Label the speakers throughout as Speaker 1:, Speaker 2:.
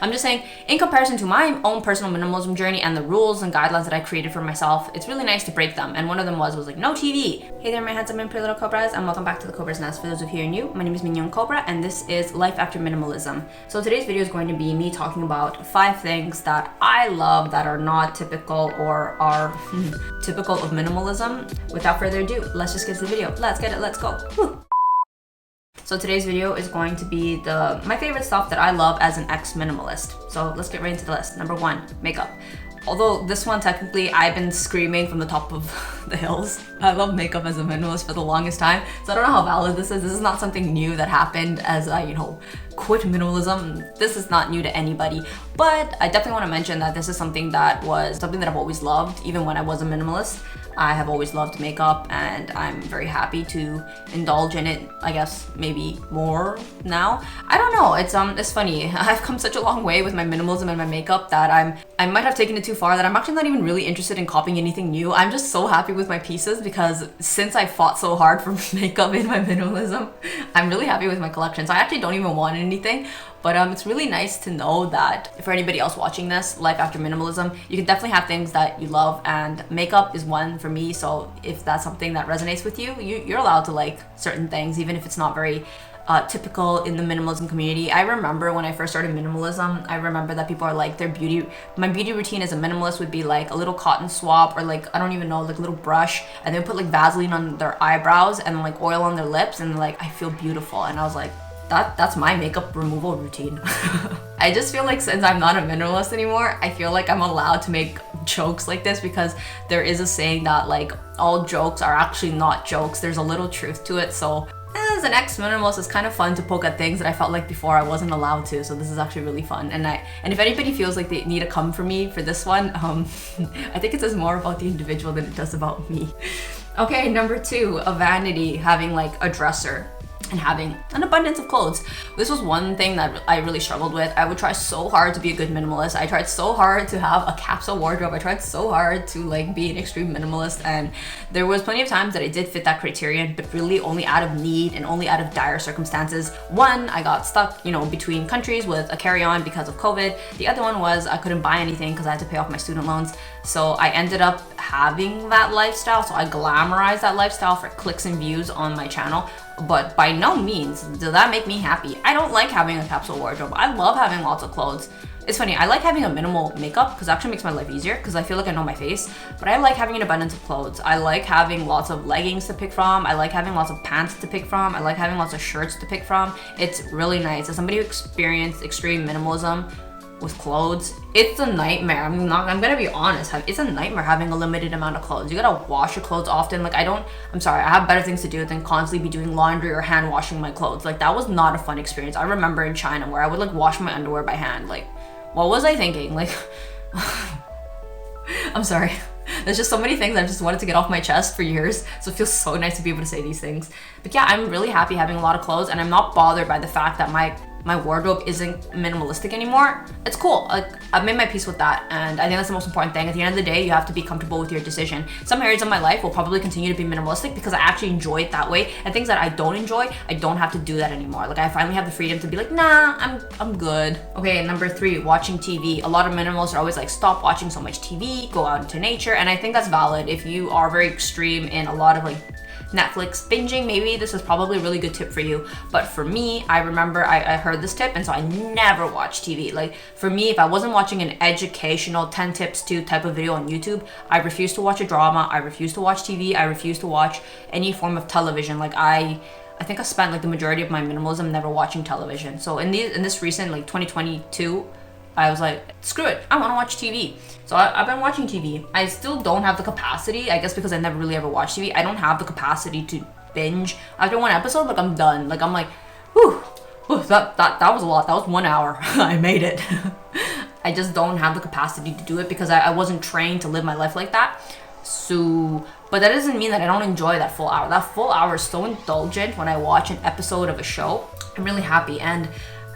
Speaker 1: I'm just saying, in comparison to my own personal minimalism journey and the rules and guidelines that I created for myself, it's really nice to break them. And one of them was like, no TV. Hey there, my handsome and pretty little Cobras, and welcome back to the Cobras Nest. For those of you who are new, my name is Mignon Cobra, and this is Life After Minimalism. So today's video is going to be me talking about 5 things that I love that are not typical or are typical of minimalism. Without further ado, let's just get to the video. Let's get it, let's go. Woo. So today's video is going to be my favorite stuff that I love as an ex-minimalist. So let's get right into the list. Number 1, makeup. Although this one, technically, I've been screaming from the top of the hills. I love makeup as a minimalist for the longest time. So I don't know how valid this is. This is not something new that happened as I, quit minimalism. This is not new to anybody. But I definitely want to mention that this is something that I've always loved, even when I was a minimalist. I have always loved makeup, and I'm very happy to indulge in it, I guess maybe more now. I don't know, it's funny. I've come such a long way with my minimalism and my makeup that I might have taken it too far, that I'm actually not even really interested in copying anything new. I'm just so happy with my pieces because since I fought so hard for makeup in my minimalism, I'm really happy with my collection. So I actually don't even want anything. But it's really nice to know that for anybody else watching this, Life After Minimalism, you can definitely have things that you love, and makeup is one for me. So if that's something that resonates with you, you're allowed to like certain things, even if it's not very typical in the minimalism community. I remember when I first started minimalism, I remember that people are like, my beauty routine as a minimalist would be like a little cotton swab, or like, I don't even know, like a little brush, and they would put like Vaseline on their eyebrows and like oil on their lips, and like, I feel beautiful. And I was like, that's my makeup removal routine. I just feel like since I'm not a minimalist anymore, I feel like I'm allowed to make jokes like this, because there is a saying that like all jokes are actually not jokes. There's a little truth to it. So as an ex-minimalist, it's kind of fun to poke at things that I felt like before I wasn't allowed to. So this is actually really fun. And if anybody feels like they need to come for me for this one, I think it says more about the individual than it does about me. Okay, number 2, a vanity, having like a dresser and having an abundance of clothes. This was one thing that I really struggled with. I would try so hard to be a good minimalist. I tried so hard to have a capsule wardrobe. I tried so hard to like be an extreme minimalist, and there was plenty of times that I did fit that criterion, but really only out of need and only out of dire circumstances. One, I got stuck, between countries with a carry-on because of COVID. The other one was I couldn't buy anything because I had to pay off my student loans. So I ended up having that lifestyle. So I glamorized that lifestyle for clicks and views on my channel. But by no means does that make me happy. I don't like having a capsule wardrobe. I love having lots of clothes. It's funny, I like having a minimal makeup because it actually makes my life easier because I feel like I know my face. But I like having an abundance of clothes. I like having lots of leggings to pick from. I like having lots of pants to pick from. I like having lots of shirts to pick from. It's really nice. As somebody who experienced extreme minimalism with clothes, it's a nightmare. I'm gonna be honest. It's a nightmare having a limited amount of clothes. You gotta wash your clothes often. Like I have better things to do than constantly be doing laundry or hand washing my clothes. Like that was not a fun experience. I remember in China where I would like wash my underwear by hand. Like, what was I thinking? Like, I'm sorry. There's just so many things I just wanted to get off my chest for years. So it feels so nice to be able to say these things. But yeah, I'm really happy having a lot of clothes, and I'm not bothered by the fact that my wardrobe isn't minimalistic anymore. It's cool. Like I've made my peace with that, and I think that's the most important thing. At the end of the day, you have to be comfortable with your decision. Some areas of my life will probably continue to be minimalistic because I actually enjoy it that way, and things that I don't enjoy, I don't have to do that anymore. Like I finally have the freedom to be like, nah, I'm good. Okay, number 3, watching TV. A lot of minimalists are always like, stop watching so much TV, go out into nature, and I think that's valid. If you are very extreme in a lot of like Netflix binging, maybe this is probably a really good tip for you. But for me, I remember I heard this tip, and so I never watched TV. Like for me, if I wasn't watching an educational 10 tips to type of video on YouTube, I refuse to watch a drama, I refuse to watch TV, I refuse to watch any form of television. Like I think I spent like the majority of my minimalism never watching television. So in this recent like 2022, I was like, screw it, I want to watch TV. So I've been watching TV. I still don't have the capacity, I guess because I never really ever watched TV. I don't have the capacity to binge. After one episode, like I'm done. Like I'm like, whew, that was a lot. That was 1 hour. I made it. I just don't have the capacity to do it because I wasn't trained to live my life like that. So, but that doesn't mean that I don't enjoy that full hour. That full hour is so indulgent when I watch an episode of a show. I'm really happy. And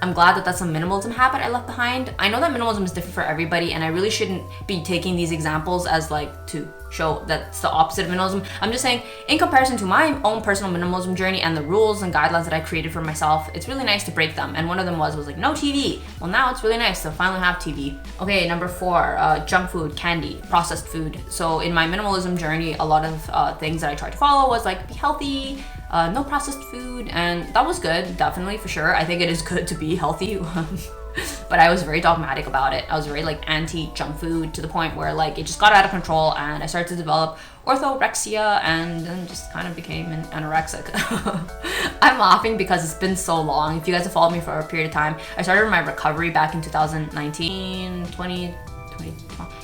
Speaker 1: I'm glad that that's a minimalism habit I left behind. I know that minimalism is different for everybody, and I really shouldn't be taking these examples as like to show that's the opposite of minimalism. I'm just saying, in comparison to my own personal minimalism journey and the rules and guidelines that I created for myself, it's really nice to break them. And one of them was like no TV. Well, now it's really nice to finally have TV. Okay, number 4, junk food, candy, processed food. So in my minimalism journey, a lot of things that I tried to follow was like be healthy, no processed food, and that was good, definitely, for sure. I think it is good to be healthy. But I was very dogmatic about it. I was very like anti-junk food to the point where like it just got out of control, and I started to develop orthorexia and then just kind of became an anorexic. I'm laughing because it's been so long. If you guys have followed me for a period of time, I started my recovery back in 2019, 20.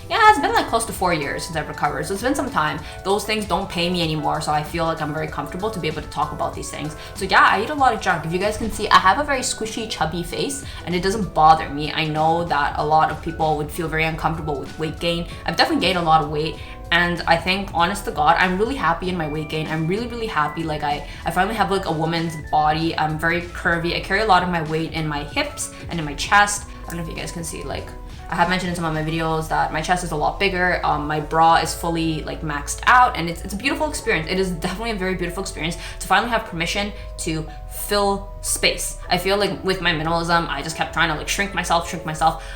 Speaker 1: Yeah, it's been like close to 4 years since I've recovered, so it's been some time. Those things don't pay me anymore, so I feel like I'm very comfortable to be able to talk about these things. So yeah, I eat a lot of junk. If you guys can see, I have a very squishy, chubby face, and it doesn't bother me. I know that a lot of people would feel very uncomfortable with weight gain. I've definitely gained a lot of weight, and I think, honest to God, I'm really happy in my weight gain. I'm really happy. Like I finally have like a woman's body. I'm very curvy. I carry a lot of my weight in my hips and in my chest. I don't know if you guys can see, like, I have mentioned in some of my videos that my chest is a lot bigger. My bra is fully like maxed out, and it's a beautiful experience. It is definitely a very beautiful experience to finally have permission to fill space. I feel like with my minimalism, I just kept trying to like shrink myself,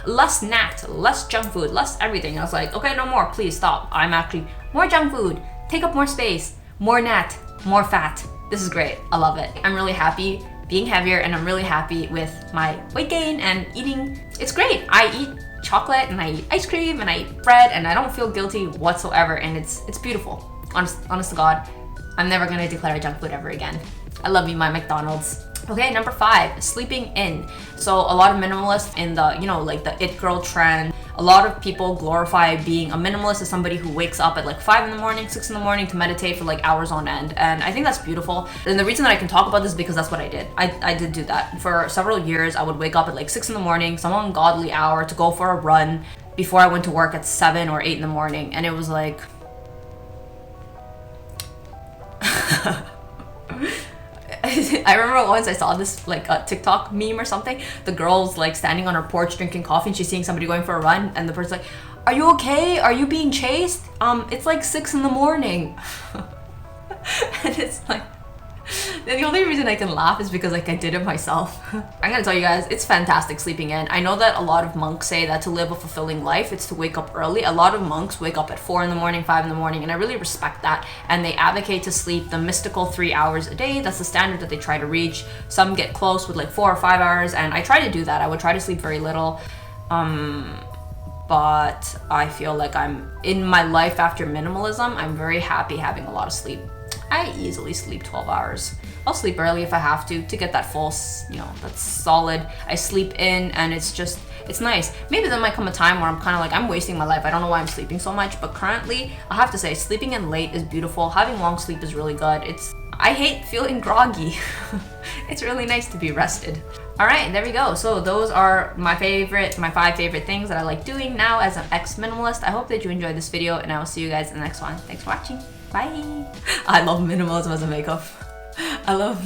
Speaker 1: less nat, less junk food, less everything. I was like, okay, no more, please stop. I'm actually more junk food, take up more space, more nat, more fat. This is great, I love it. I'm really happy being heavier, and I'm really happy with my weight gain and eating. It's great. I eat chocolate and I eat ice cream and I eat bread, and I don't feel guilty whatsoever, and it's beautiful. Honest to God, I'm never gonna declare junk food ever again. I love you, my McDonald's. Okay, number 5, sleeping in. So a lot of minimalists in the, you know, like the it girl trend, a lot of people glorify being a minimalist as somebody who wakes up at like 5 in the morning, 6 in the morning to meditate for like hours on end. And I think that's beautiful. And the reason that I can talk about this is because that's what I did. I did do that. For several years, I would wake up at like 6 in the morning, some ungodly hour, to go for a run before I went to work at 7 or 8 in the morning. And it was like... I remember once I saw this like a TikTok meme or something. The girl's like standing on her porch drinking coffee, and she's seeing somebody going for a run, and the person's like, "Are you okay? Are you being chased? It's like 6 in the morning." And it's like, the only reason I can laugh is because like I did it myself. I'm gonna tell you guys, it's fantastic sleeping in. I know that a lot of monks say that to live a fulfilling life, it's to wake up early. A lot of monks wake up at 4 in the morning, 5 in the morning, and I really respect that. And they advocate to sleep the mystical 3 hours a day. That's the standard that they try to reach. Some get close with like 4 or 5 hours, and I try to do that. I would try to sleep very little. But I feel like I'm in my life after minimalism, I'm very happy having a lot of sleep. I easily sleep 12 hours. I'll sleep early if I have to get that full, you know, that's solid. I sleep in, and it's nice. Maybe there might come a time where I'm kind of like, I'm wasting my life. I don't know why I'm sleeping so much, but currently, I have to say, sleeping in late is beautiful. Having long sleep is really good. I hate feeling groggy. It's really nice to be rested. All right, there we go. So those are my 5 favorite things that I like doing now as an ex-minimalist. I hope that you enjoyed this video, and I will see you guys in the next one. Thanks for watching. Bye. I love minimalism as a makeup. I love